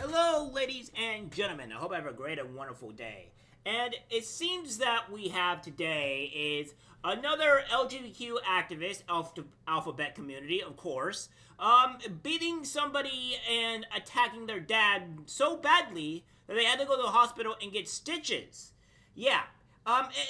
Hello, ladies and gentlemen. I hope I have a great and wonderful day. And it seems that we have today is another LGBTQ activist, alphabet community, of course, beating somebody and attacking their dad so badly that they had to go to the hospital and get stitches. Yeah.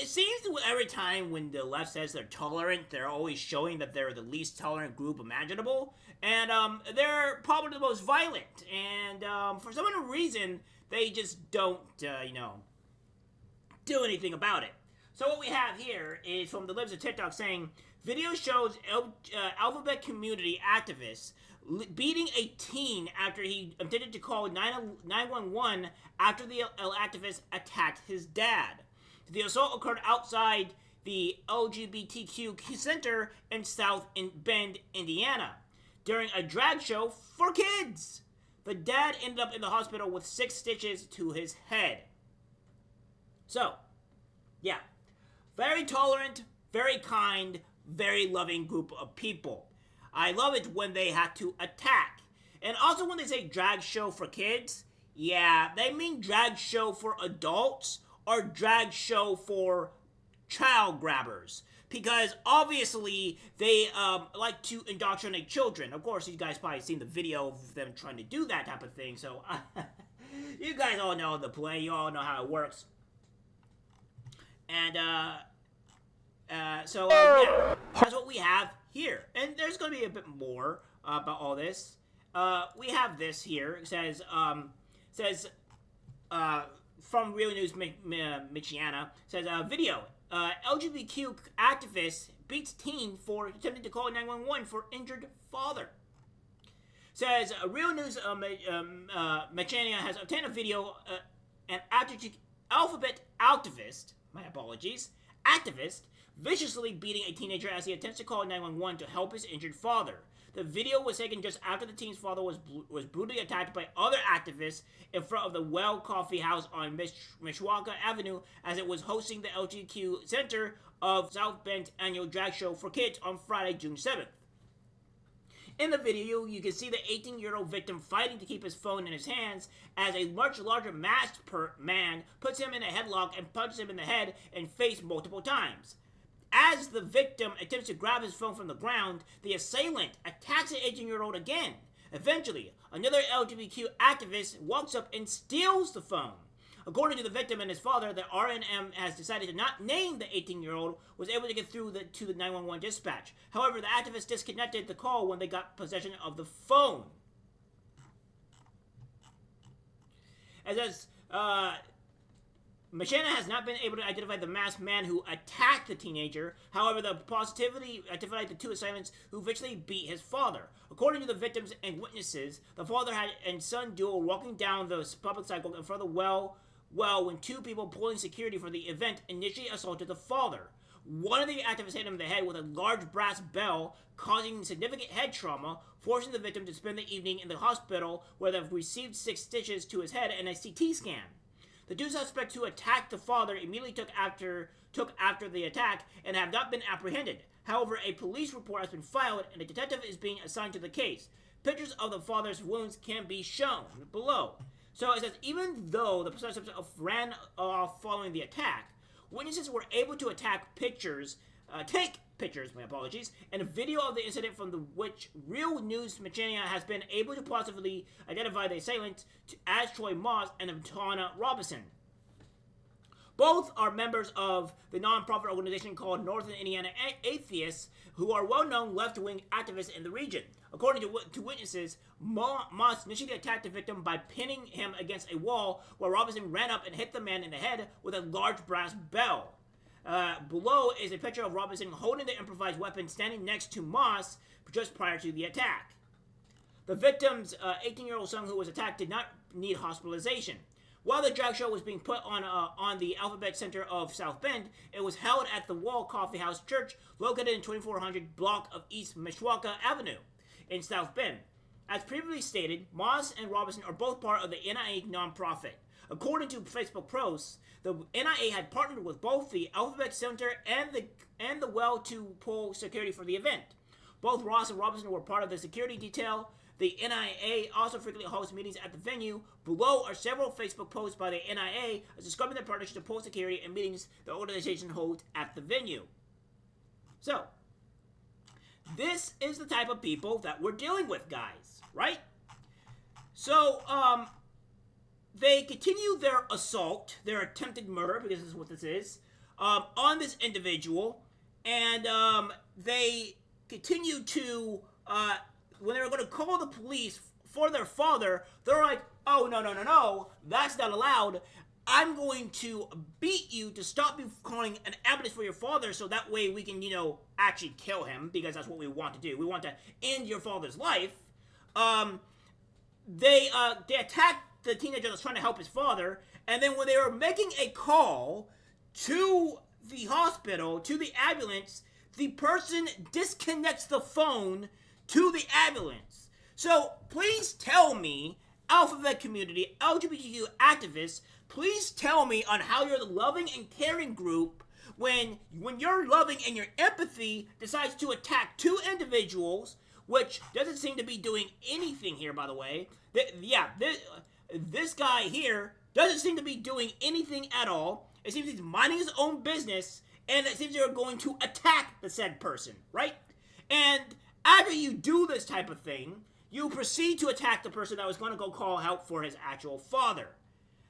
It seems that every time when the left says they're tolerant, they're always showing that they're the least tolerant group imaginable, and they're probably the most violent. And for some reason, they just don't, do anything about it. So what we have here is from the libs of TikTok saying, video shows alphabet community activists beating a teen after he attempted to call 911 after the activist attacked his dad. The assault occurred outside the LGBTQ center in South Bend, Indiana, during a drag show for kids. The dad ended up in the hospital with 6 stitches to his head. So, yeah, very tolerant, very kind, very loving group of people. I love it when they have to attack. And also when they say drag show for kids, yeah, they mean drag show for adults or drag show for child grabbers, because obviously they like to indoctrinate children. Of course, you guys probably seen the video of them trying to do that type of thing, so you guys all know the play, you all know how it works. And yeah, that's what we have here. And there's going to be a bit more about all this. We have this here. It says from Real News Michiana, says, video, LGBTQ activist beats teen for attempting to call 911 for injured father. Says, Real News Michiana has obtained a video, an alphabet activist, my apologies, activist, viciously beating a teenager as he attempts to call 911 to help his injured father. The video was taken just after the teen's father was brutally attacked by other activists in front of the Well Coffee House on Mishawaka Avenue as it was hosting the LGBTQ Center of South Bend annual drag show for kids on Friday, June 7th. In the video, you can see the 18-year-old victim fighting to keep his phone in his hands as a much larger masked man puts him in a headlock and punches him in the head and face multiple times. As the victim attempts to grab his phone from the ground, the assailant attacks the 18-year-old again. Eventually, another LGBTQ activist walks up and steals the phone. According to the victim and his father, the RNM has decided to not name the 18-year-old, was able to get through to the 911 dispatch. However, the activist disconnected the call when they got possession of the phone. As Michiana has not been able to identify the masked man who attacked the teenager. However, the positivity identified the 2 assailants who viciously beat his father. According to the victims and witnesses, the father and son duo walking down the public sidewalk in front of the well when 2 people pulling security for the event initially assaulted the father. One of the activists hit him in the head with a large brass bell, causing significant head trauma, forcing the victim to spend the evening in the hospital where they've received 6 stitches to his head and a CT scan. The 2 suspects who attacked the father immediately took after the attack and have not been apprehended. However, a police report has been filed and a detective is being assigned to the case. Pictures of the father's wounds can be shown below. So it says, even though the suspects ran off following the attack, witnesses were able to take pictures, and a video of the incident from which Real News Michiana has been able to positively identify the assailants as Troy Moss and Tana Robinson. Both are members of the non-profit organization called Northern Indiana Atheists, who are well-known left-wing activists in the region. According to witnesses, Moss initially attacked the victim by pinning him against a wall, while Robinson ran up and hit the man in the head with a large brass bell. Below is a picture of Robinson holding the improvised weapon standing next to Moss just prior to the attack. The victim's 18-year-old son who was attacked did not need hospitalization. While the drag show was being put on the Alphabet Center of South Bend, it was held at the Wall Coffee House Church located in 2400 block of East Mishawaka Avenue in South Bend. As previously stated, Moss and Robinson are both part of the NIA nonprofit. According to Facebook posts, the NIA had partnered with both the Alphabet Center and the Well to pull security for the event. Both Ross and Robinson were part of the security detail. The NIA also frequently hosts meetings at the venue. Below are several Facebook posts by the NIA describing their partnership to post security and meetings the organization holds at the venue. So, this is the type of people that we're dealing with, guys, right? So, they continue their assault, their attempted murder, because this is what this is, on this individual, and they continue to, when they were going to call the police for their father, they're like, oh, no, that's not allowed. I'm going to beat you to stop you calling an ambulance for your father, so that way we can, actually kill him, because that's what we want to do. We want to end your father's life. They attacked the teenager that's trying to help his father, and then when they were making a call to the hospital, to the ambulance, the person disconnects the phone to the ambulance. So please tell me, alphabet community, LGBTQ activists, please tell me on how you're the loving and caring group when your loving and your empathy decides to attack two individuals, which doesn't seem to be doing anything here, by the way. This guy here doesn't seem to be doing anything at all. It seems he's minding his own business, and it seems they're going to attack the said person, right? And after you do this type of thing, you proceed to attack the person that was going to go call help for his actual father.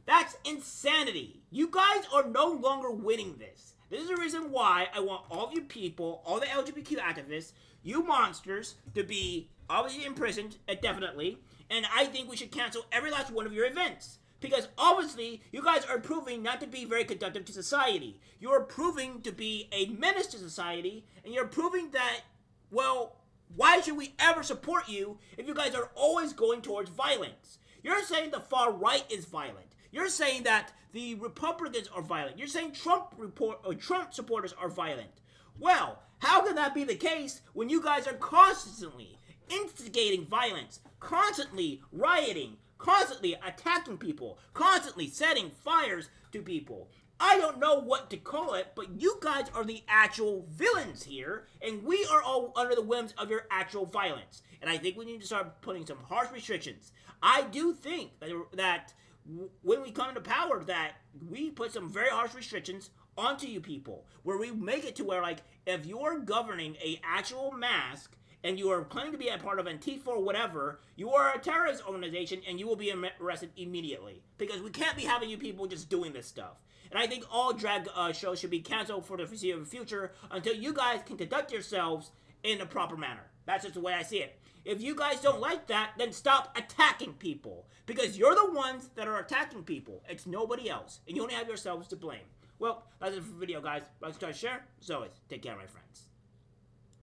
That's insanity. You guys are no longer winning this. This is the reason why I want all of you people, all the LGBTQ activists, you monsters, to be obviously imprisoned, definitely, and I think we should cancel every last one of your events. Because obviously, you guys are proving not to be very conducive to society. You are proving to be a menace to society, and you're proving that, well, why should we ever support you if you guys are always going towards violence? You're saying the far right is violent. You're saying that the Republicans are violent. You're saying Trump supporters are violent. Well, how can that be the case when you guys are constantly instigating violence, constantly rioting, constantly attacking people, constantly setting fires to people? I don't know what to call it, but you guys are the actual villains here, and we are all under the whims of your actual violence. And I think we need to start putting some harsh restrictions. I do think that when we come into power, that we put some very harsh restrictions onto you people, where we make it to where, like, if you're governing a actual mask, and you are claiming to be a part of Antifa or whatever, you are a terrorist organization, and you will be arrested immediately. Because we can't be having you people just doing this stuff. And I think all drag shows should be canceled for the foreseeable future until you guys can conduct yourselves in a proper manner. That's just the way I see it. If you guys don't like that, then stop attacking people. Because you're the ones that are attacking people. It's nobody else. And you only have yourselves to blame. Well, that's it for the video, guys. Like, subscribe, share. As always, take care, my friends.